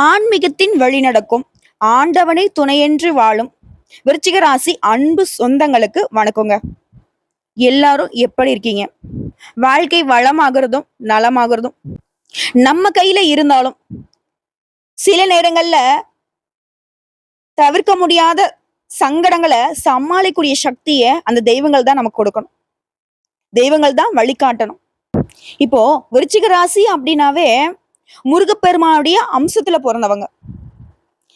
ஆன்மீகத்தின் வழிநடக்கும் ஆண்டவனை துணையென்று வாழும் விருச்சிக ராசி அன்பு சொந்தங்களுக்கு வணக்கங்க. எல்லாரும் எப்படி இருக்கீங்க? வாழ்க்கை வளமாகிறதும் நலமாகிறதும் நம்ம கையில இருந்தாலும் சில நேரங்கள்ல தவிர்க்க முடியாத சங்கடங்களை சமாளிக்கூடிய சக்தியை அந்த தெய்வங்கள் தான் நமக்கு கொடுக்கணும். தெய்வங்கள் தான் வழிகாட்டணும். இப்போ விருச்சிக ராசி அப்படின்னாவே முருகப்பெருமானுடைய அம்சத்துல பிறந்தவங்க,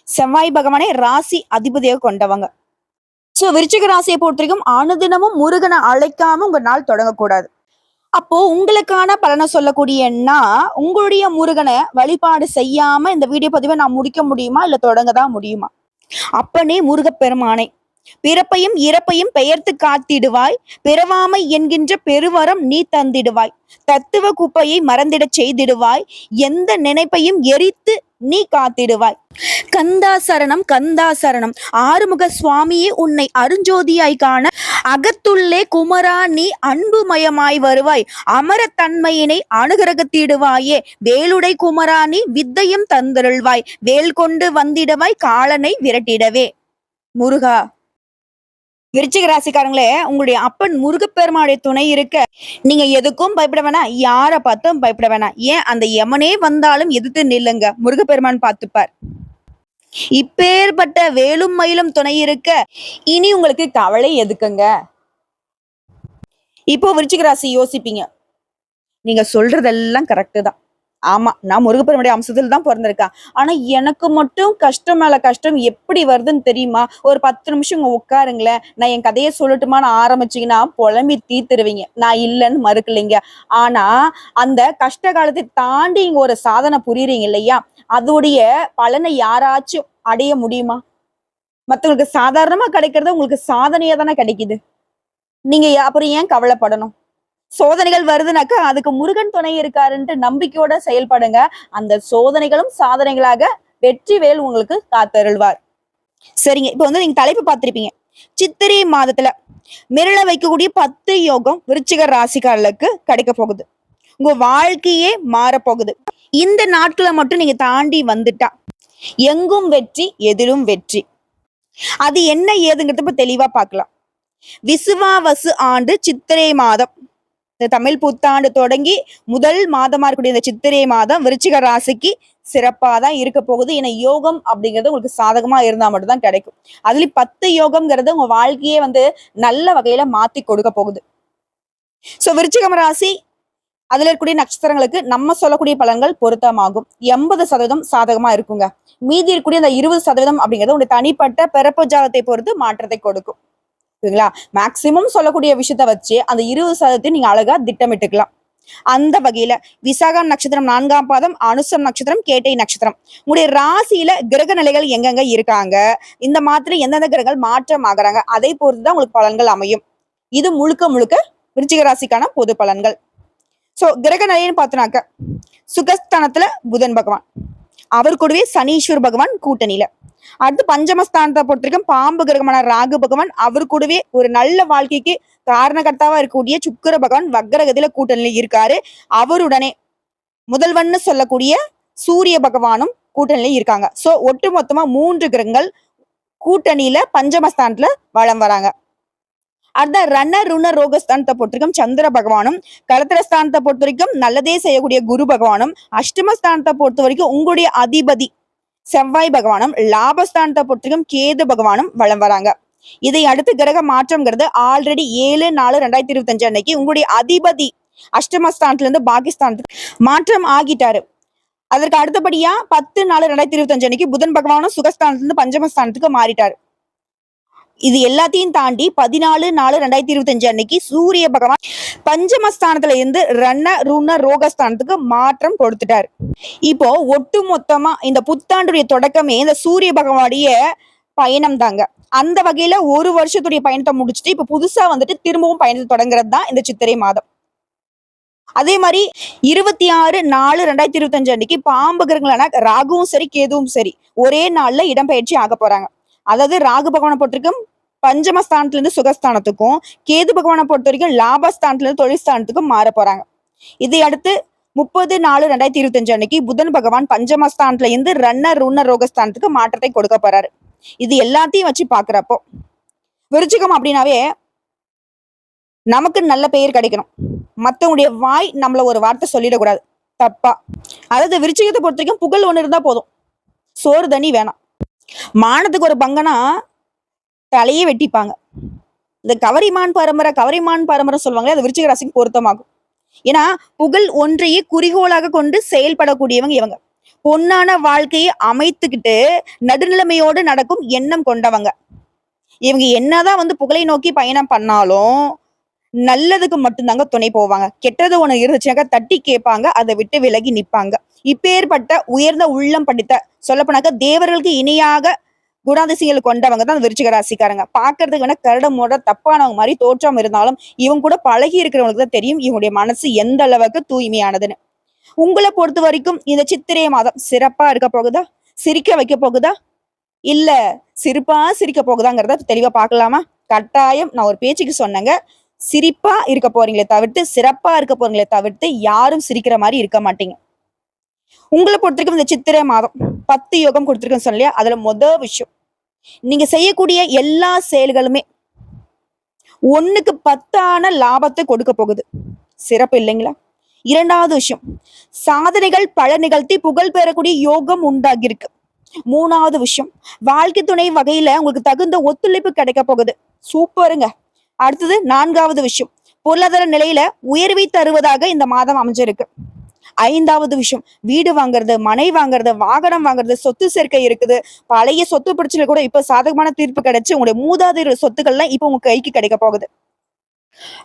செவ்வாய் பகவானே ராசி அதிபதியாக கொண்டவங்க. சோ விருச்சிக ராசியை பொறுத்த வரைக்கும் அனுதினமும் முருகனை அழைக்காம உங்க நாள் தொடங்கக்கூடாது. அப்போ உங்களுக்கான பலனை சொல்லக்கூடிய உங்களுடைய முருகனை வழிபாடு செய்யாம இந்த வீடியோ பதிவை நான் முடிக்க முடியுமா, இல்ல தொடங்க தான் முடியுமா? அப்பனே முருகப்பெருமானை பிறப்பையும் இறப்பையும் பெயர்த்து காத்திடுவாய், பிறவாமை என்கின்ற பெருவரம் நீ தந்திடுவாய், தத்துவ குப்பையை மறந்திடச் செய்திடுவாய், எந்த நினைப்பையும் எரித்து நீ காத்திடுவாய். கந்தா சரணம் கந்தா சரணம், ஆறுமுக சுவாமியே உன்னை அருஞ்சோதியாய் காண அகத்துள்ளே குமரா நீ அன்புமயமாய் வருவாய், அமரத்தன்மையினை அனுகிரகத்திடுவாயே, வேலுடை குமரா நீ வித்தையும் தந்தருள்வாய், வேல் கொண்டு வந்திடவாய் காலனை விரட்டிடவே. முருகா. விருச்சிக ராசிக்காரங்களே, உங்களுடைய அப்பன் முருகப்பெருமானுடைய துணை இருக்க நீங்க எதுக்கும் பயப்பட வேணாம், யாரை பார்த்தும் பயப்பட வேணாம். ஏன் அந்த யமனே வந்தாலும் எதிர்த்து நில்லுங்க, முருகப்பெருமான் பார்த்துப்பார். இப்பேற்பட்ட வேலும் மயிலும் துணை இருக்க இனி உங்களுக்கு கவலை எதுக்குங்க? இப்போ விருச்சிக ராசி யோசிப்பீங்க, நீங்க சொல்றதெல்லாம் கரெக்டு தான். ஆமா, நான் முருகப்பெருமானுடைய அம்சத்துல தான் பிறந்திருக்கேன். ஆனா எனக்கு மட்டும் கஷ்டம் மேல கஷ்டம் எப்படி வருதுன்னு தெரியுமா? ஒரு 10 நிமிஷம் உட்காருங்களேன், நான் என் கதையை சொல்லட்டுமான்னு ஆரம்பிச்சீங்கன்னா புலம்பி தீத்துருவீங்க. நான் இல்லைன்னு மறுக்கலைங்க. ஆனா அந்த கஷ்ட காலத்தை தாண்டி இங்க ஒரு சாதனை புரியுறீங்க இல்லையா, அதோடைய பலனை யாராச்சும் அடைய முடியுமா? மற்றவங்களுக்கு சாதாரணமா கிடைக்கிறது உங்களுக்கு சாதனையா தானே கிடைக்குது. நீங்க அப்புறம் ஏன் கவலைப்படணும்? சோதனைகள் வருதுனாக்கா அதுக்கு முருகன் துணை இருக்காருன்ட்டு நம்பிக்கையோட செயல்படுங்க. அந்த சோதனைகளும் சாதனைகளாக வெற்றி வேல் உங்களுக்கு காத்தருள்வார். சரிங்க, இப்போ நீங்க தலைப்பு பார்த்திருப்பீங்க. சித்திரை மாதத்துல மிரள வைக்கக்கூடிய 10 யோகம் விருச்சிக ராசிக்காரர்களுக்கு கிடைக்க போகுது. உங்க வாழ்க்கையே மாறப்போகுது. இந்த நாட்களை மட்டும் நீங்க தாண்டி வந்துட்டா எங்கும் வெற்றி, எதிலும் வெற்றி. அது என்ன ஏதுங்கிறத இப்ப தெளிவா பார்க்கலாம். விசுவாவசு ஆண்டு சித்திரை மாதம், இந்த தமிழ் புத்தாண்டு தொடங்கி முதல் மாதமா இருக்கக்கூடிய இந்த சித்திரை மாதம் விருச்சிக ராசிக்கு சிறப்பா தான் இருக்க போகுது. ஏன்னா யோகம் அப்படிங்கிறது உங்களுக்கு சாதகமா இருந்தா மட்டும் தான் கிடைக்கும். அதுலயும் 10 யோகம்ங்கிறது உங்க வாழ்க்கையே நல்ல வகையில மாத்தி கொடுக்க போகுது. சோ விருச்சிகம் ராசி அதுல இருக்கக்கூடிய நட்சத்திரங்களுக்கு நம்ம சொல்லக்கூடிய பலன்கள் பொருத்தமாகும். 80% சாதகமா இருக்குங்க. மீதி இருக்கக்கூடிய அந்த 20% அப்படிங்கிறது உங்களுடைய தனிப்பட்ட பிறப்பு ஜாதத்தை பொறுத்து மாற்றத்தை கொடுக்கும். சரிங்களா? மேக்சிமம் சொல்லக்கூடிய விஷயத்த வச்சு அந்த 20% நீங்க அழகா திட்டமிட்டுக்கலாம். அந்த வகையில விசாக நட்சத்திரம் 4ஆம் பாதம், அனுசம் நட்சத்திரம், கேட்டை நட்சத்திரம், உங்களுடைய ராசியில கிரக நிலைகள் எங்கெங்க இருக்காங்க, இந்த மாதிரி எந்தெந்த கிரகங்கள் மாற்றம் ஆகுறாங்க, அதை பொறுத்துதான் உங்களுக்கு பலன்கள் அமையும். இது முழுக்க முழுக்க விருச்சிக ராசிக்கான பொது பலன்கள். சோ கிரக நிலைன்னு பார்த்தோம்னாக்க சுகஸ்தானத்துல புதன் பகவான், அவர் கூடவே சனீஸ்வர் பகவான் கூட்டணியில. அடுத்து பஞ்சமஸ்தானத்தை பொறுத்திருக்கும் பாம்பு கிரகமான ராகு பகவான், அவர் கூடவே ஒரு நல்ல வாழ்க்கைக்கு காரணகர்த்தாவா இருக்கக்கூடிய சுக்கிர பகவான் வக்ரகதியில கூட்டணியில இருக்காரு. அவருடனே முதல்வன்னு சொல்லக்கூடிய சூரிய பகவானும் கூட்டணியில இருக்காங்க. சோ ஒட்டு மொத்தமா 3 கிரகங்கள் கூட்டணியில பஞ்சமஸ்தானத்துல வலம் வராங்க. அடுத்த ரண ருண ரோகஸ்தானத்தை பொறுத்திருக்கும் சந்திர பகவானும், கலத்திரஸ்தானத்தை பொறுத்த வரைக்கும் நல்லதே செய்யக்கூடிய குரு பகவானும், அஷ்டமஸ்தானத்தை பொறுத்த வரைக்கும் உங்களுடைய அதிபதி செவ்வாய் பகவானும், லாபஸ்தானத்தை பொறுத்திருக்கும் கேது பகவானும் வலம் வராங்க. இதை அடுத்து கிரக மாற்றம்ங்கிறது ஆல்ரெடி 7/4/2025 அன்னைக்கு உங்களுடைய அதிபதி அஷ்டமஸ்தானத்துல இருந்து பாகிஸ்தானத்துக்கு மாற்றம் ஆகிட்டாரு. அதற்கு அடுத்தபடியா 10/4/2025 அன்னைக்கு புதன் பகவானும் சுகஸ்தானத்துல இருந்து பஞ்சமஸ்தானத்துக்கு மாறிட்டாரு. இது எல்லாத்தையும் தாண்டி 14/4/2025 அன்னைக்கு சூரிய பகவான் பஞ்சமஸ்தானத்துல இருந்து ரண ருண ரோகஸ்தானத்துக்கு மாற்றம் கொடுத்துட்டாரு. இப்போ ஒட்டு மொத்தமா இந்த புத்தாண்டுடைய தொடக்கமே இந்த சூரிய பகவானுடைய பயணம் தாங்க. அந்த வகையில ஒரு வருஷத்துடைய பயணத்தை முடிச்சுட்டு இப்ப புதுசா திரும்பவும் பயணத்தை தொடங்குறது தான் இந்த சித்திரை மாதம். அதே மாதிரி 26/4/2025 அன்னைக்கு பாம்பு கிரகங்களான ராகுவும் சரி கேதுவும் சரி ஒரே நாள்ல இடம்பெயர்ச்சி ஆக போறாங்க. அதாவது ராகு பகவானை பொறுத்திருக்கும் பஞ்சமஸ்தானத்துல இருந்து சுகஸ்தானத்துக்கும், கேது பகவானை பொறுத்த வரைக்கும் லாபஸ்தானத்துல இருந்து தொழில்ஸ்தானத்துக்கும் மாற போறாங்க. இதை அடுத்து 30/4/2025 அன்னைக்கு புதன் பகவான் பஞ்சமஸ்தானத்துல இருந்து ருண ரோகஸ்தானத்துக்கு மாற்றத்தை கொடுக்க போறாரு. இது எல்லாத்தையும் வச்சு பாக்குறப்போ விருச்சிகம் அப்படின்னாவே நமக்கு நல்ல பெயர் கிடைக்கணும். மத்தவங்களுடைய வாய் நம்மள ஒரு வார்த்தை சொல்லிடக்கூடாது தப்பா. அதாவது விருச்சிகத்தை பொறுத்த வரைக்கும் புகழ் ஒண்ணு இருந்தா போதும், சோறு தண்ணி வேணாம். மானத்துக்கு ஒரு பங்கனா தலையே வெட்டிப்பாங்க. இந்த கவரிமான் பரம்பரை சொல்லுவாங்களே, அது விருச்சிக ராசிக்கு பொருத்தமாகும். ஏன்னா புகழ் ஒன்றையே குறிக்கோளாக கொண்டு செயல்படக்கூடியவங்க இவங்க. பொன்னான வாழ்க்கையை அமைத்துக்கிட்டு நடுநிலைமையோடு நடக்கும் எண்ணம் கொண்டவங்க இவங்க. என்னதான் வந்து புகழை நோக்கி பயணம் பண்ணாலும் நல்லதுக்கு மட்டும்தாங்க துணை போவாங்க. கெட்டது ஒண்ணு இருந்துச்சுனாக்கா தட்டி கேட்பாங்க, அதை விட்டு விலகி நிப்பாங்க. இப்பேற்பட்ட உயர்ந்த உள்ளம் படித்த சொல்லப்போனாக்க தேவர்களுக்கு இணையாக குணாதிசயங்கள் கொண்டவங்க தான் விருச்சிக ராசிக்காரங்க. பாக்குறதுக்கு வேணா கரடமோட தப்பானவங்க மாதிரி தோற்றம் இருந்தாலும் இவங்க கூட பழகி இருக்கிறவங்களுக்கு தான் தெரியும் இவங்களுடைய மனசு எந்த அளவுக்கு தூய்மையானதுன்னு. உங்களை பொறுத்த வரைக்கும் இந்த சித்திரை மாதம் சிறப்பா இருக்க போகுதா, சிரிக்க வைக்க போகுதா, இல்ல சிரிக்க போகுதாங்கிறத தெளிவா பார்க்கலாமா? கட்டாயம் நான் ஒரு பேச்சுக்கு சொன்னேங்க, சிரிப்பா இருக்க போறீங்களே தவிர்த்து சிறப்பா இருக்க போறீங்களே தவிர்த்து யாரும் சிரிக்கிற மாதிரி இருக்க மாட்டீங்க. உங்களை பொறுத்த வரைக்கும் இந்த சித்திரை மாதம் 10 யோகம் கொடுத்துருக்கேன்னு சொன்னலையா, அதுல முதல் விஷயம் நீங்க செய்யக்கூடிய எல்லா செயல்களுமே 1க்கு 10 லாபத்தை கொடுக்க போகுது. சிறப்பு இல்லைங்களா? இரண்டாவது விஷயம், சாதனைகள் பல நிகழ்த்தி புகழ் பெறக்கூடிய யோகம் உண்டாகிருக்கு. மூணாவது விஷயம், வாழ்க்கை துணை வகையில உங்களுக்கு தகுந்த ஒத்துழைப்பு கிடைக்க போகுது. சூப்பருங்க. அடுத்தது 4வது விஷயம், பொருளாதார நிலையில உயர்வை தருவதாக இந்த மாதம் அமைஞ்சிருக்கு. 5வது விஷயம், வீடு வாங்குறது, மனை வாங்குறது, வாகனம் வாங்குறது, சொத்து சேர்க்கை இருக்குது. பழைய சொத்து பிரச்சனை கூட இப்ப சாதகமான தீர்ப்பு கிடைச்சு உங்களுடைய மூதாதையர் சொத்துக்கள்லாம் இப்ப உங்க கைக்கு கிடைக்க போகுது.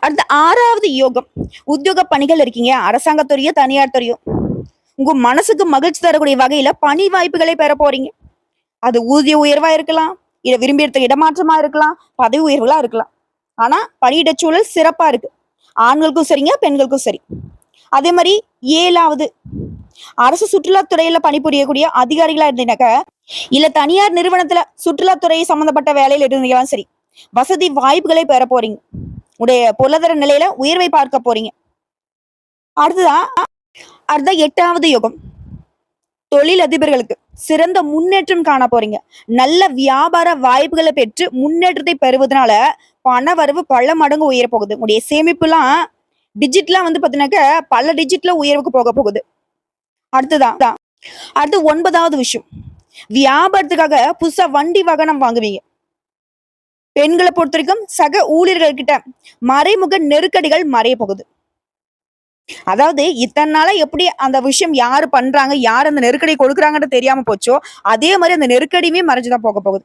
அடுத்த 6வது யோகம், உத்தியோக பணிகள் இருக்கீங்க, அரசாங்கத்துறையோ தனியார் துறையோ, உங்க மனசுக்கு மகிழ்ச்சி தரக்கூடிய வகையில பணி வாய்ப்புகளை பெற போறீங்க. அது ஊதிய உயர்வா இருக்கலாம், இதை விரும்பி எடுத்த இடமாற்றமா இருக்கலாம், பதவி உயர்வுகளா இருக்கலாம். ஆனா பணியிட சூழல் சிறப்பா இருக்கு, ஆண்களுக்கும் சரிங்க பெண்களுக்கும் சரி. அதே மாதிரி 7வது, அரசு சுற்றுலாத்துறையில பணிபுரியக்கூடிய அதிகாரிகளா இருந்தீங்கன்னாக்க, இல்ல தனியார் நிறுவனத்துல சுற்றுலாத்துறை சம்பந்தப்பட்ட வேலையில இருந்தீங்களாம் சரி, வசதி வாய்ப்புகளை பெற போறீங்க. உடைய பொருளாதார நிலையில உயர்வை பார்க்க போறீங்க. அடுத்ததான் 8வது யோகம், தொழில் அதிபர்களுக்கு சிறந்த முன்னேற்றம் காண போறீங்க. நல்ல வியாபார வாய்ப்புகளை பெற்று முன்னேற்றத்தை பெறுவதனால பண வரவு பல மடங்கு உயர போகுது. உடைய சேமிப்புலாம் டிஜிட்லாம் வந்து பாத்தீங்கன்னாக்க பல டிஜிட்ல உயர்வுக்கு போக போகுது. அடுத்து 9வது விஷயம், வியாபாரத்துக்காக புதுசா வண்டி வாகனம் வாங்குவீங்க. பெண்களை பொறுத்த வரைக்கும் சக ஊழியர்கள் கிட்ட மறைமுக நெருக்கடிகள் மறைய போகுது. அதாவது இத்தனை நாளா எப்படி அந்த விஷயம் யாரு பண்றாங்க, யார் அந்த நெருக்கடி கொடுக்குறாங்கன்னு தெரியாம போச்சோ, அதே மாதிரி அந்த நெருக்கடியுமே மறைஞ்சுதான் போக போகுது.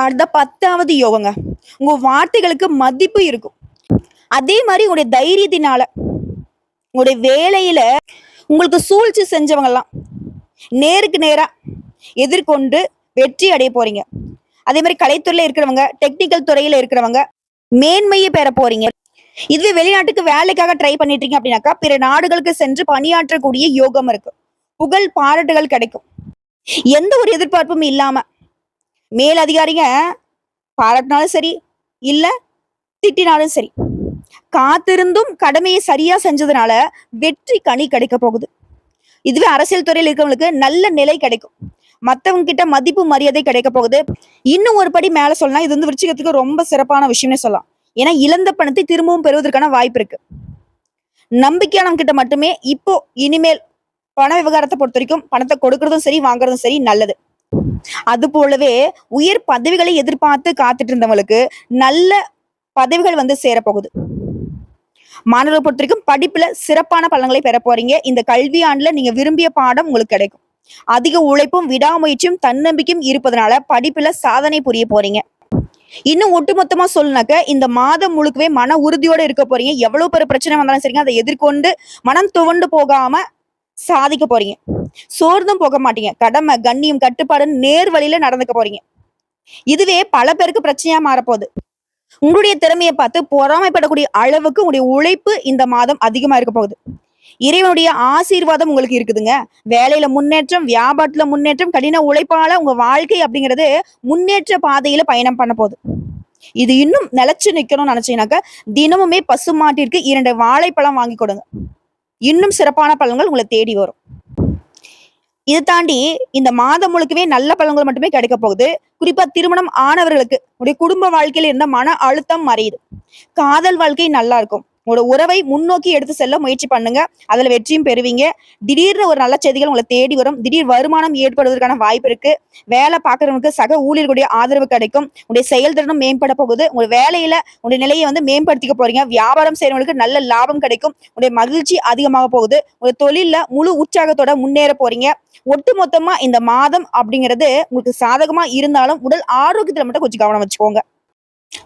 அடுத்த 10வது யோகங்க, உங்க வார்த்தைகளுக்கு மதிப்பு இருக்கும். அதே மாதிரி உங்களுடைய தைரியத்தினால உங்களுடைய வேலையில உங்களுக்கு சூழ்ச்சி செஞ்சவங்க எல்லாம் நேருக்கு நேரா எதிர்கொண்டு வெற்றி அடைய போறீங்க. அதே மாதிரி கலைத்துறையில இருக்கிறவங்க, டெக்னிக்கல் துறையில இருக்கிறவங்க மேன்மையை பெற போறீங்க. இதுவே வெளிநாட்டுக்கு வேலைக்காக ட்ரை பண்ணிட்டு இருக்கீங்க அப்படின்னாக்கா பிற நாடுகளுக்கு சென்று பணியாற்றக்கூடிய யோகம் இருக்கு. புகழ் பாராட்டுகள் கிடைக்கும். எந்த ஒரு எதிர்பார்ப்பும் இல்லாம மேல் அதிகாரிங்க பாராட்டினாலும் சரி, இல்ல திட்டினாலும் சரி, காத்திருந்தும் கடமையை சரியா செஞ்சதுனால வெற்றி கனி கிடைக்க போகுது. இதுவே அரசியல் துறையில் இருக்கிறவங்களுக்கு நல்ல நிலை கிடைக்கும். மத்தவங்க கிட்ட மதிப்பு மரியாதை கிடைக்க போகுது. இன்னும் ஒரு படி மேல சொல்லலாம், இது வந்து விருச்சிகத்துக்கு ரொம்ப சிறப்பான விஷயம்னே சொல்லலாம். ஏன்னா இழந்த பணத்தை திரும்பவும் பெறுவதற்கான வாய்ப்பு இருக்கு. நம்பிக்கையானவங்க கிட்ட மட்டுமே இப்போ இனிமேல் பண விவகாரத்தை பொறுத்த வரைக்கும் பணத்தை கொடுக்கறதும் சரி வாங்குறதும் சரி நல்லது. அது போலவே உயர் பதவிகளை எதிர்பார்த்து காத்துட்டு இருந்தவங்களுக்கு நல்ல பதவிகள் வந்து சேரப்போகுது. மாணவர்களை பொறுத்த வரைக்கும் படிப்புல சிறப்பான பலன்களை பெற போறீங்க. இந்த கல்வி ஆண்டுல நீங்க விரும்பிய பாடம் உங்களுக்கு கிடைக்கும். அதிக உழைப்பும் விடாமுயற்சியும் தன்னம்பிக்கையும் இருப்பதனால படிப்புல சாதனை புரிய போறீங்க. இன்னும் ஒட்டுமொத்தமா சொல்லுனாக்க இந்த மாதம் முழுக்கவே மன உறுதியோட இருக்க போறீங்க. எவ்வளவு பெரிய பிரச்சனை வந்தாலும் சரிங்க, அதை எதிர்கொண்டு மனம் துவண்டு போகாம சாதிக்க போறீங்க. சோர்ந்தும் போக மாட்டீங்க. கடமை கண்ணியம் கட்டுப்பாடுன்னு நேர் வழியில நடந்துக்க போறீங்க. இதுவே பல பேருக்கு பிரச்சனையா மாறப்போகுது. உங்களுடைய திறமையை பார்த்து பொறாமைப்படக்கூடிய அளவுக்கு உங்களுடைய உழைப்பு இந்த மாதம் அதிகமா இருக்க போகுது. இறைவனுடைய ஆசீர்வாதம் உங்களுக்கு இருக்குதுங்க. வேலையில முன்னேற்றம், வியாபாரத்துல முன்னேற்றம், கடின உழைப்பால உங்க வாழ்க்கை அப்படிங்கிறது முன்னேற்ற பாதையில பயணம் பண்ண போகுது. இது இன்னும் நிலைச்சு நிக்கணும்னு நினைச்சீங்கன்னாக்க தினமுமே பசுமாட்டிற்கு 2 வாழைப்பழம் வாங்கி கொடுங்க. இன்னும் சிறப்பான பலன்கள் உங்களை தேடி வரும். இது தாண்டி இந்த மாதம் முழுக்கவே நல்ல பலன்கள் மட்டுமே கிடைக்க போகுது. குறிப்பா திருமணம் ஆனவர்களுக்கு உங்களுடைய குடும்ப வாழ்க்கையில இருந்த மன அழுத்தம் மறையுது. காதல் வாழ்க்கை நல்லா இருக்கும். உங்களோட உறவை முன்னோக்கி எடுத்து செல்ல முயற்சி பண்ணுங்க. அதுல வெற்றியும் பெறுவீங்க. திடீர்னு ஒரு நல்ல செய்திகள் உங்களை தேடி வரும். திடீர் வருமானம் ஏற்படுவதற்கான வாய்ப்பு இருக்கு. வேலை பார்க்கறவங்களுக்கு சக ஊழியர்களுடைய ஆதரவு கிடைக்கும். உங்களுடைய செயல்திறனும் மேம்பட போகுது. உங்க வேலையில உங்களுடைய நிலையை மேம்படுத்திக்க போறீங்க. வியாபாரம் செய்யறவங்களுக்கு நல்ல லாபம் கிடைக்கும். உங்களுடைய மகிழ்ச்சி அதிகமாக போகுது. உங்க தொழில்ல முழு உற்சாகத்தோட முன்னேற போறீங்க. ஒட்டுமொத்தமா இந்த மாதம் அப்படிங்கிறது உங்களுக்கு சாதகமா இருந்தாலும் உடல் ஆரோக்கியத்துல மட்டும் கொஞ்சம் கவனம் வச்சுக்கோங்க.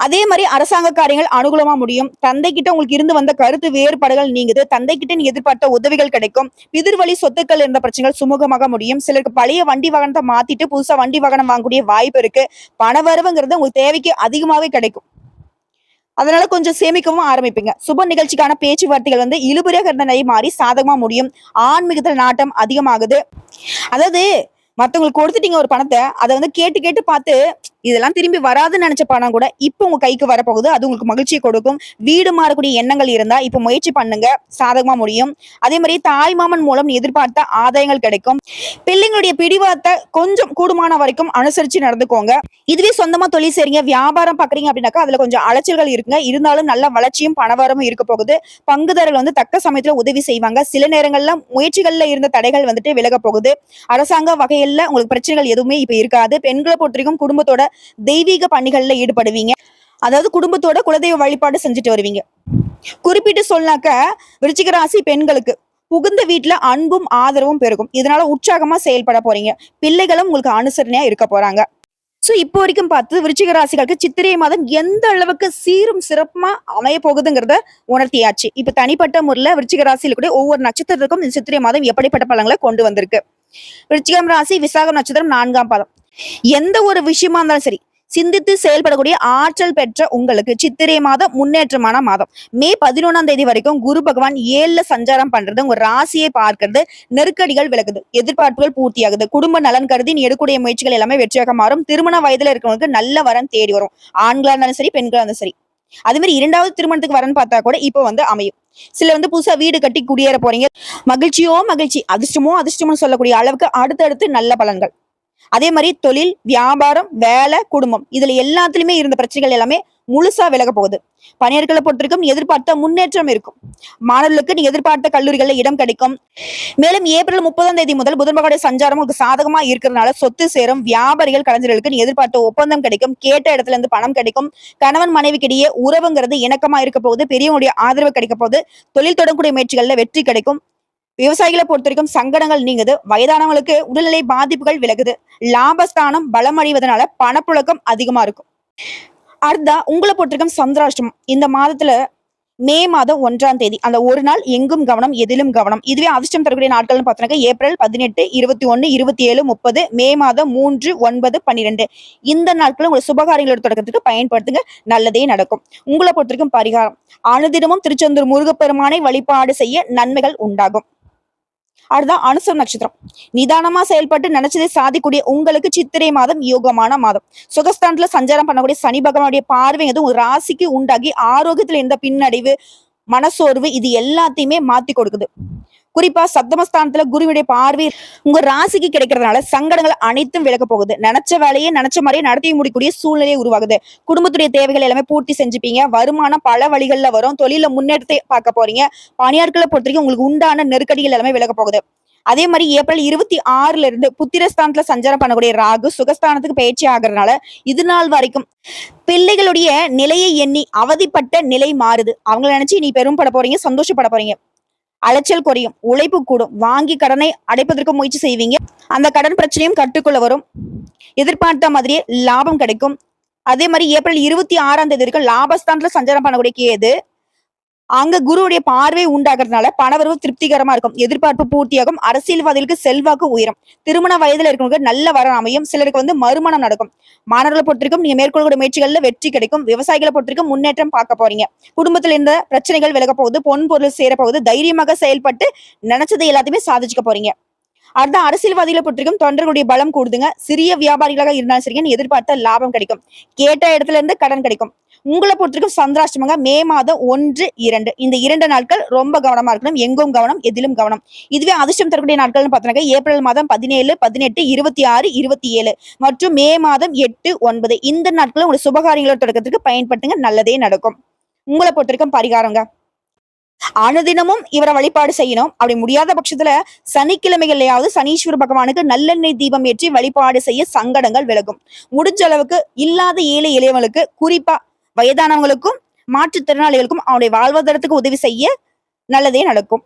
அதே மாதிரி அரசாங்க காரியங்கள் அனுகூலமா முடியும். தந்தை கிட்ட உங்களுக்கு இருந்து வந்த கருத்து வேறுபாடுகள் நீங்குது. தந்தை கிட்ட நீங்க எதிர்பார்த்த உதவிகள் கிடைக்கும். பிதிர்வழி சொத்துக்கள் இருந்த பிரச்சனைகள் சுமூகமாக முடியும். சிலருக்கு பழைய வண்டி வாகனத்தை மாத்திட்டு புதுசா வண்டி வாகனம் வாங்கக்கூடிய வாய்ப்பு இருக்கு. பணவரவுங்கிறது உங்களுக்கு தேவைக்கு அதிகமாவே கிடைக்கும். அதனால கொஞ்சம் சேமிக்கவும் ஆரம்பிப்பீங்க. சுப நிகழ்ச்சிக்கான பேச்சுவார்த்தைகள் இழுபறியாக இருந்த நிலை மாறி சாதகமா முடியும். ஆன்மீகத்துல நாட்டம் அதிகமாகுது. அதாவது மத்தவங்களுக்கு கொடுத்துட்டீங்க ஒரு பணத்தை, அதை கேட்டு கேட்டு பார்த்து இதெல்லாம் திரும்பி வராதுன்னு நினைச்ச பணம் கூட இப்ப உங்க கைக்கு வரப்போகுது. அது உங்களுக்கு மகிழ்ச்சியை கொடுக்கும். வீடு மாறக்கூடிய எண்ணங்கள் இருந்தா இப்ப முயற்சி பண்ணுங்க, சாதகமா முடியும். அதே மாதிரி தாய் மாமன் மூலம் எதிர்பார்த்த ஆதாயங்கள் கிடைக்கும். பிள்ளைங்களுடைய பிடிவாதத்தை கொஞ்சம் கூடுமான வரைக்கும் அனுசரிச்சு நடந்துக்கோங்க. இதுவே சொந்தமா தொழில் செய்றீங்க, வியாபாரம் பாக்குறீங்க அப்படின்னாக்கா அதுல கொஞ்சம் அலைச்சல்கள் இருக்குங்க. இருந்தாலும் நல்ல வளர்ச்சியும் பணவரமும் இருக்க போகுது. பங்குதாரர்கள் தக்க சமயத்துல உதவி செய்வாங்க. சில நேரங்கள்ல முயற்சிகள்ல இருந்த தடைகள் விலக போகுது. அரசாங்க வகையில உங்களுக்கு பிரச்சனைகள் எதுவுமே இப்ப இருக்காது. பெண்களை பொறுத்தவரைக்கும் குடும்பத்தோட தெய்வீக பணிகள்ல ஈடுபடுவீங்க. அதாவது குடும்பத்தோட குலதெய்வ வழிபாடு செஞ்சுட்டு வருவீங்க. குறிப்பிட்டு சொன்னாக்க விருச்சிக ராசி பெண்களுக்கு புகுந்த வீட்டுல அன்பும் ஆதரவும் பெருகும். இதனால உற்சாகமா செயல்பட போறீங்க. பிள்ளைகளும் உங்களுக்கு அனுசரணையா இருக்க போறாங்க. சோ இப்போ வரைக்கும் பார்த்து விருச்சிக ராசிகளுக்கு சித்திரை மாதம் எந்த அளவுக்கு சீரும் சிறப்புமா அமைய போகுதுங்கிறத உணர்த்தியாச்சு. இப்ப தனிப்பட்ட முறையில விருச்சிக ராசியில கூட ஒவ்வொரு நட்சத்திரத்துக்கும் இந்த சித்திரை மாதம் எப்படிப்பட்ட பலன்களை கொண்டு வந்திருக்கு. விருச்சிகம் ராசி விசாகம் நட்சத்திரம் 4ஆம் பாதம். எந்த ஒரு விஷயமா இருந்தாலும் சரி சிந்தித்து செயல்படக்கூடிய ஆற்றல் பெற்ற உங்களுக்கு சித்திரை மாதம் முன்னேற்றமான மாதம். மே 11ஆம் தேதி வரைக்கும் குரு பகவான் 7ல சஞ்சாரம் பண்றது உங்க ராசியை பார்க்கிறது. நெருக்கடிகள் விலகுது. எதிர்பார்ப்புகள் பூர்த்தியாகுது. குடும்ப நலன் கருதி நீ எடுக்கக்கூடிய முயற்சிகள் எல்லாமே வெற்றியாக மாறும். திருமண வயதுல இருக்கிறவங்களுக்கு நல்ல வரன் தேடி வரும். ஆண்களா இருந்தாலும் சரி, பெண்களா இருந்தாலும் சரி. அதே மாதிரி 2வது திருமணத்துக்கு வரன் பார்த்தா கூட இப்ப அமையும். சில புதுசா வீடு கட்டி குடியேற போறீங்க. மகிழ்ச்சியோ மகிழ்ச்சி, அதிர்ஷ்டமோ அதிர்ஷ்டம்னு சொல்லக்கூடிய அளவுக்கு அடுத்தடுத்து நல்ல பலன்கள். அதே மாதிரி தொழில், வியாபாரம், வேலை, குடும்பம் இதுல எல்லாத்துலயுமே இருந்த பிரச்சனைகள் எல்லாமே முழுசா விலக போகுது. பணியாளர்களை பொறுத்திருக்கும் எதிர்பார்த்த முன்னேற்றம் இருக்கும். மாணவர்களுக்கு நீ எதிர்பார்த்த கல்லூரிகள்ல இடம் கிடைக்கும். மேலும் ஏப்ரல் 30ஆம் தேதி முதல் புதன் பகவானுடைய சஞ்சாரம் உங்களுக்கு சாதகமா இருக்கிறதுனால சொத்து சேரும். வியாபாரிகள், கலைஞர்களுக்கு நீ எதிர்பார்த்த ஒப்பந்தம் கிடைக்கும். கேட்ட இடத்துல இருந்து பணம் கிடைக்கும். கணவன் மனைவிக்கிடையே உறவுங்கிறது இணக்கமா இருக்க போகுது. பெரியவங்களுடைய ஆதரவு கிடைக்க போகுது. தொழில் தொடங்கக்கூடிய முயற்சிகள்ல வெற்றி கிடைக்கும். விவசாயிகளை பொறுத்த வரைக்கும் சங்கடங்கள் நீங்குது. வயதானவங்களுக்கு உடல்நிலை பாதிப்புகள் விலகுது. லாபஸ்தானம் பலம் அடைவதனால பணப்புழக்கம் அதிகமா இருக்கும். அடுத்தா உங்களை பொறுத்திருக்கும் சந்திராஷ்டமம் இந்த மாதத்துல மே மாதம் 1ஆம் தேதி அந்த ஒரு நாள் எங்கும் கவனம், எதிலும் கவனம். இதுவே அதிர்ஷ்டம் தரக்கூடிய நாட்கள்னு பார்த்தோம்னா ஏப்ரல் 18, 21, 27, 30, மே மாதம் 3, 9, 12 இந்த நாட்கள் உங்களை சுபகாரியங்களோட தொடக்கத்துக்கு பயன்படுத்துங்க. நல்லதே நடக்கும். உங்களை பொறுத்திருக்கும் பரிகாரம் அனுதினமும் திருச்செந்தூர் முருகப்பெருமானை வழிபாடு செய்ய நன்மைகள் உண்டாகும். அடுதான் அனுசம் நட்சத்திரம். நிதானமா செயல்பட்டு நினைச்சதை சாதிக்கூடிய உங்களுக்கு சித்திரை மாதம் யோகமான மாதம். சுகஸ்தானத்துல சஞ்சாரம் பண்ணக்கூடிய சனி பகவானுடைய பார்வை உங்க ராசிக்கு உண்டாகி ஆரோக்கியத்துல இருந்த பின்னடைவு, மனசோர்வு இது எல்லாத்தையுமே மாத்தி கொடுக்குது. குறிப்பா சப்தமஸ்தானத்துல குருவுடைய பார்வை உங்க ராசிக்கு கிடைக்கிறதுனால சங்கடங்கள் அனைத்தும் விலக போகுது. நினைச்ச வேலையை நினைச்ச மாதிரியே நடத்தி முடிக்கூடிய சூழ்நிலையை உருவாகுது. குடும்பத்துடைய தேவைகள் எல்லாமே பூர்த்தி செஞ்சுப்பீங்க. வருமானம் பல வழிகள்ல வரும். தொழில முன்னேற்றத்தை பார்க்க போறீங்க. பணியாட்களை பொறுத்த வரைக்கும் உங்களுக்கு உண்டான நெருக்கடிகள் எல்லாமே விலக போகுது. அதே மாதிரி ஏப்ரல் 26ல இருந்து புத்திரஸ்தானத்துல சஞ்சாரம் பண்ணக்கூடிய ராகு சுகஸ்தானத்துக்கு பயிற்சி ஆகிறதுனால இது நாள் வரைக்கும் பிள்ளைகளுடைய நிலையை எண்ணி அவதிப்பட்ட நிலை மாறுது. அவங்களை நினைச்சு நீ பெரும்பட போறீங்க, சந்தோஷப்பட போறீங்க. அலைச்சல் குறையும். உழைப்பு கூடும். வாங்கி கடனை அடைப்பதற்கு முயற்சி செய்வீங்க. அந்த கடன் பிரச்சனையும் கட்டுக்குள்ள வரும். எதிர்பார்த்த மாதிரியே லாபம் கிடைக்கும். அதே மாதிரி ஏப்ரல் 26ஆம் தேதி வரைக்கும் லாபஸ்தானத்துல சஞ்சாரம் பண்ணக்கூடிய கேது அங்க குருவுடைய பார்வை உண்டாகிறதுனால பணவரவு திருப்திகரமா இருக்கும். எதிர்பார்ப்பு பூர்த்தியாகும். அரசியல்வாதிகளுக்கு செல்வாக்கு உயரும். திருமண வயதுல இருக்கவங்க நல்ல வர அமையும். சிலருக்கு மறுமணம் நடக்கும். மாணவர்களை பொறுத்திருக்கும் நீங்க மேற்கொள்ளக்கூடிய முயற்சிகள்ல வெற்றி கிடைக்கும். விவசாயிகளை பொறுத்திருக்கும் முன்னேற்றம் பார்க்க போறீங்க. குடும்பத்துல இருந்த பிரச்சனைகள் விலக போகுது. பொன் பொருள் சேர போகுது. தைரியமாக செயல்பட்டு நினைச்சதை எல்லாத்தையுமே சாதிச்சுக்க போறீங்க. அடுத்த அரசியல்வாதிகளை பொறுத்திருக்கும் தொண்டர்களுடைய பலம் கூடுதுங்க. சிறிய வியாபாரிகளாக இருந்தாலும் சரிங்க எதிர்பார்த்த லாபம் கிடைக்கும். கேட்ட இடத்துல இருந்து கடன் கிடைக்கும். உங்களை பொறுத்திருக்கும் சந்திராஷ்டமங்க மே மாதம் 1, 2 இந்த 2 நாட்கள் ரொம்ப கவனமா இருக்கணும். எங்கும் கவனம், எதிலும் கவனம். இதுவே அதிர்ஷ்டம் தரக்கூடிய நாட்கள்னு பார்த்தோம்னா ஏப்ரல் மாதம் 17, 18, 26, 27 மற்றும் மே மாதம் 8, 9 இந்த நாட்களும் உங்களுடைய சுபகாரியங்களோட தொடக்கத்திற்கு பயன்படுத்துங்க. நல்லதே நடக்கும். உங்களை பொறுத்திருக்கும் பரிகாரங்க. அனுதினமும் இவரை வழிபாடு செய்யணும். அப்படி முடியாத பட்சத்துல சனிக்கிழமைகள்லயாவது சனீஸ்வர பகவானுக்கு நல்லெண்ணெய் தீபம் ஏற்றி வழிபாடு செய்ய சங்கடங்கள் விலகும். முடிஞ்ச அளவுக்கு இல்லாத ஏழை எளியவங்களுக்கு, குறிப்பா வயதானவங்களுக்கும் மாற்றுத்திறனாளிகளுக்கும் அவருடைய வாழ்வாதாரத்துக்கு உதவி செய்ய நல்லதே நடக்கும்.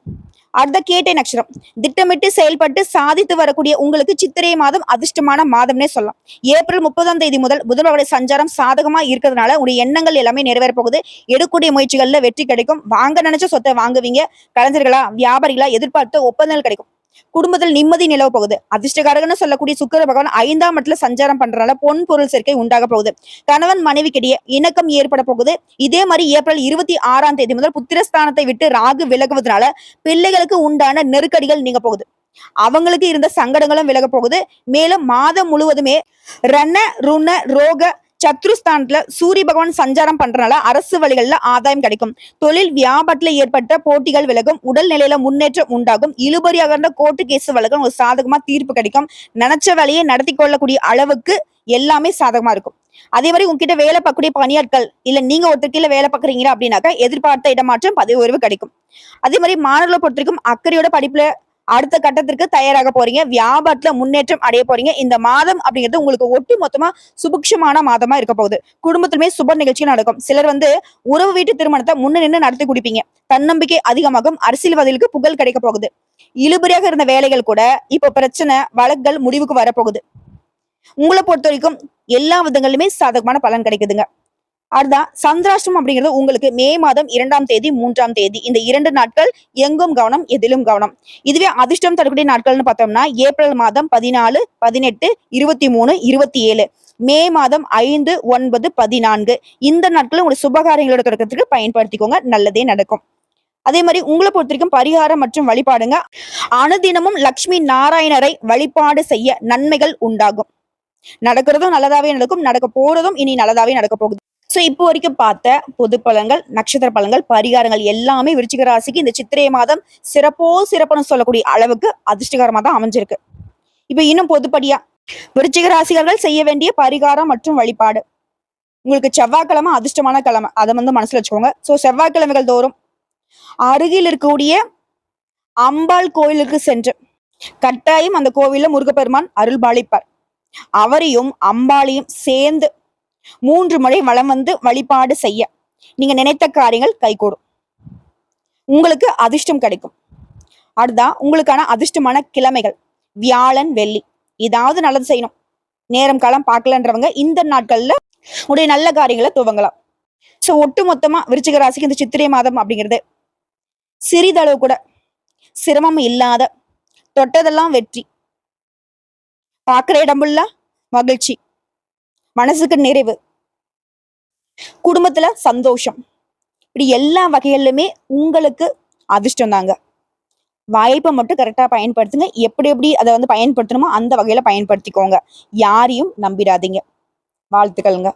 அடுத்த கேட்டை நட்சத்திரம். திட்டமிட்டு செயல்பட்டு சாதித்து வரக்கூடிய உங்களுக்கு சித்திரை மாதம் அதிர்ஷ்டமான மாதம்னே சொல்லலாம். ஏப்ரல் 30 முதல் புதனுடைய சஞ்சாரம் சாதகமா இருக்கிறதுனால உங்களுடைய எண்ணங்கள் எல்லாமே நிறைவேற போகுது. எடுக்கக்கூடிய முயற்சிகள்ல வெற்றி கிடைக்கும். வாங்க நினைச்ச சொத்தை வாங்குவீங்க. கலைஞர்களா, வியாபாரிகளா எதிர்பார்த்த ஒப்பந்தங்கள் கிடைக்கும். குடும்பத்தில் நிம்மதி நிலவ போகுது. அதிர்ஷ்டகாரகன்னு சொல்லக்கூடிய சுக்கிர பகவான் 5ஆம் இடத்துல சஞ்சாரம் பண்றதுனால பொன் பொருள் சேர்க்கை உண்டாக போகுது. கணவன் மனைவிக்கிடையே இணக்கம் ஏற்பட போகுது. இதே மாதிரி ஏப்ரல் 26 முதல் புத்திரஸ்தானத்தை விட்டு ராகு விலகுவதனால பிள்ளைகளுக்கு உண்டான நெருக்கடிகள் நீங்க போகுது. அவங்களுக்கு இருந்த சங்கடங்களும் விலக போகுது. மேலும் மாதம் முழுவதுமே ரண ருண ரோக சத்ருஸ்தானத்துல சூரிய பகவான் சஞ்சாரம் பண்றதுனால அரசு வழிகள்ல ஆதாயம் கிடைக்கும். தொழில் வியாபாரத்துல ஏற்பட்ட போட்டிகள் விலகும். உடல் நிலையில முன்னேற்றம் உண்டாகும். இழுபறியாக இருந்த கோர்ட்டு கேஸ் வழக்கம் ஒரு சாதகமா தீர்ப்பு கிடைக்கும். நினைச்ச வேலையை நடத்தி கொள்ளக்கூடிய அளவுக்கு எல்லாமே சாதகமா இருக்கும். அதே மாதிரி உங்ககிட்ட வேலை பார்க்கக்கூடிய பணியாட்கள் இல்ல நீங்க ஒருத்தர் கீழே வேலை பார்க்குறீங்க அப்படின்னாக்கா எதிர்பார்த்த இடமாற்றம், பதவி உயர்வு கிடைக்கும். அதே மாதிரி மாணவர்களை பொறுத்திருக்கும் அக்கறையோட படிப்புல அடுத்த கட்டத்திற்கு தயாராக போறீங்க. வியாபாரத்துல முன்னேற்றம் அடைய போறீங்க. இந்த மாதம் அப்படிங்கிறது உங்களுக்கு ஒட்டு மொத்தமா சுபிக்ஷமான மாதமா இருக்க போகுது. குடும்பத்திலுமே சுப நிகழ்ச்சி நடக்கும். சிலர் உறவு வீட்டு திருமணத்தை முன்ன நின்று நடத்தி குடிப்பீங்க. தன்னம்பிக்கை அதிகமாகும். அரசியல்வாதிகளுக்கு புகழ் கிடைக்க போகுது. இழுபறியாக இருந்த வேலைகள் கூட இப்ப பிரச்சனை, வழக்குகள் முடிவுக்கு வரப்போகுது. உங்களை பொறுத்த வரைக்கும் எல்லா விதங்களிலுமே சாதகமான பலன் கிடைக்குதுங்க. அதுதான் சந்திராஷ்டம் அப்படிங்கிறது உங்களுக்கு மே மாதம் 2ஆம் தேதி, 3ஆம் தேதி இந்த 2 நாட்கள் எங்கும் கவனம், எதிலும் கவனம். இதுவே அதிர்ஷ்டம் தரக்கூடிய நாட்கள்னு பார்த்தோம்னா ஏப்ரல் மாதம் 14, 18, 23, 27 மே மாதம் 5, 9, 14 இந்த நாட்களும் உங்களுடைய சுபகாரியங்களோட தொடக்கத்துக்கு பயன்படுத்திக்கோங்க. நல்லதே நடக்கும். அதே மாதிரி உங்களை பொறுத்த வரைக்கும் பரிகாரம் மற்றும் வழிபாடுங்க. அனுதினமும் லட்சுமி நாராயணரை வழிபாடு செய்ய நன்மைகள் உண்டாகும். நடக்கிறதும் நல்லதாவே நடக்கும். நடக்க போறதும் இனி நல்லதாவே நடக்க போகுது. சோ இப்போ வரைக்கும் பார்த்த பொது பலன்கள், நட்சத்திர பலன்கள், பரிகாரங்கள் எல்லாமே விருச்சிக ராசிக்கு இந்த சித்திரை மாதம் சிறப்புன்னு சொல்லக்கூடிய அளவுக்கு அதிர்ஷ்டகரமா தான் அமைஞ்சிருக்கு. இப்ப இன்னும் பொதுப்படியா விருச்சிக ராசிகர்கள் செய்ய வேண்டிய பரிகாரம் மற்றும் வழிபாடு. உங்களுக்கு செவ்வாய்க்கிழமை அதிர்ஷ்டமான கிழமை, அதை மனசுல வச்சுக்கோங்க. சோ செவ்வாய்க்கிழமைகள் தோறும் அருகில் இருக்கக்கூடிய அம்பாள் கோயிலுக்கு சென்று கட்டாயம் அந்த கோவில்ல முருகப்பெருமான் அருள் பாலிப்பார். அவரையும் அம்பாளையும் சேர்ந்து 3 முறை வலம் வழிபாடு செய்ய நீங்க நினைத்த காரியங்கள் கைகூடும். உங்களுக்கு அதிர்ஷ்டம் கிடைக்கும். அடுத்ததான் உங்களுக்கான அதிர்ஷ்டமான கிழமைகள் வியாழன், வெள்ளி. ஏதாவது நல்லது செய்யணும், நேரம் காலம் பார்க்கலன்றவங்க இந்த நாட்கள்ல உடைய நல்ல காரியங்களை துவங்கலாம். சோ ஒட்டு மொத்தமா விருச்சிக ராசிக்கு இந்த சித்திரை மாதம் அப்படிங்கிறது சிறிதளவு கூட சிரமம் இல்லாத, தொட்டதெல்லாம் வெற்றி, பார்க்கிற இடமுள்ள மகிழ்ச்சி, மனசுக்கு நிறைவு, குடும்பத்துல சந்தோஷம், இப்படி எல்லா வகைகளிலுமே உங்களுக்கு அதிர்ஷ்டம் தாங்க. வாய்ப்பை மட்டும் கரெக்டா பயன்படுத்துங்க. எப்படி அதை பயன்படுத்தணுமோ அந்த வகையில பயன்படுத்திக்கோங்க. யாரையும் நம்பிடாதீங்க. வாழ்த்துக்கள்ங்க.